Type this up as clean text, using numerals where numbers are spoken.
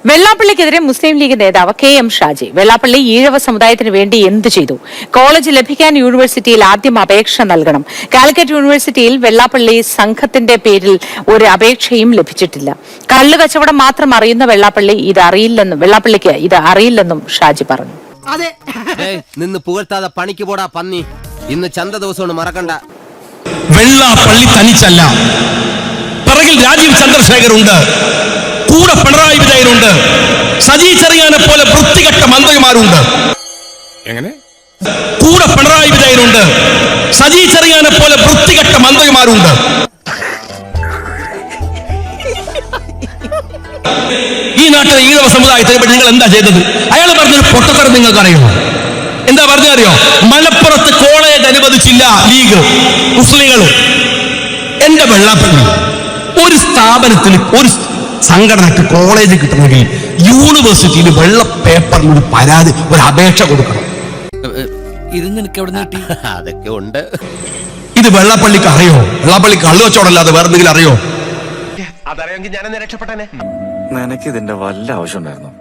വെള്ളാപ്പള്ളിക്കെതിരെ മുസ്ലിം league നേതാവ് KM Shaji. Vellappally Ezhava സമുദായത്തിന് വേണ്ടി എന്ത് ചെയ്തു? കോളേജ് ലഭിക്കാൻ യൂണിവേഴ്സിറ്റിയിൽ ആദ്യം അപേക്ഷ നൽകണം. കാലിക്കറ്റ് യൂണിവേഴ്സിറ്റിയിൽ വെള്ളാപ്പള്ളി സംഘത്തിന്റെ പേരിൽ ഒരു അപേക്ഷയും ലഭിച്ചിട്ടില്ല. കള്ളു കച്ചവടം മാത്രം അറിയുന്ന വെള്ളാപ്പള്ളിക്ക് ഇത് അറിയില്ലെന്നും ഷാജി പറഞ്ഞു. നിന്ന് പുകഴ്ത്താതെ പണിക്ക് പോടാ പന്നി. ഇന്ന് ചന്ത ദിവസമാണ്, മറക്കണ്ട. വെള്ളാപ്പള്ളി തനിച്ചല്ല, പിറകിൽ രാജീവ് ചന്ദ്രശേഖർ ഉണ്ട്, കൂടെ പിണറായി വിജയനുണ്ട്, സജി ചെറിയാനെ പോലെ വൃത്തികെട്ട മന്ത്രിമാരുണ്ട്. എങ്ങനെ? കൂടെ പിണറായി വിജയനുണ്ട്, സജി ചെറിയാനെ പോലെ വൃത്തികെട്ട മന്ത്രിമാരുണ്ട്. ഈ നാട്ടിലെ ഈഴവ സമുദായത്തെ നിങ്ങൾ എന്താ ചെയ്തത്? അയാൾ പറഞ്ഞൊരു പൊട്ടത്തരം നിങ്ങൾക്ക് അറിയുമോ? എന്താ പറഞ്ഞറിയോ? മലപ്പുറത്ത് കോളേജ് അനുവദിച്ചില്ല ലീഗ്, മുസ്ലിങ്ങളും. എന്റെ വെള്ളാപ്പള്ളി, ഒരു സ്ഥാപനത്തിൽ ഒരു സംഘടനക്ക് കോളേജ് കിട്ടണമെങ്കിൽ യൂണിവേഴ്സിറ്റിയിൽ വെള്ള പേപ്പറിൽ ഒരു പരാതി, ഒരു അപേക്ഷ കൊടുക്കണം. ഇത് നിനക്ക് എവിടെ നീട്ടി? അതൊക്കെ ഉണ്ട്. ഇത് വെള്ളാപ്പള്ളിക്ക് അറിയോ? വെള്ളാപ്പള്ളി കള്ളുവച്ചോടല്ലാതെ വേറെ എന്തെങ്കിലും അറിയോ? അതറിയെങ്കിൽ ഞാനെന്നെ രക്ഷപ്പെട്ടനെ. നിനക്ക് ഇതിന്റെ വല്ല ആവശ്യം ഉണ്ടായിരുന്നു?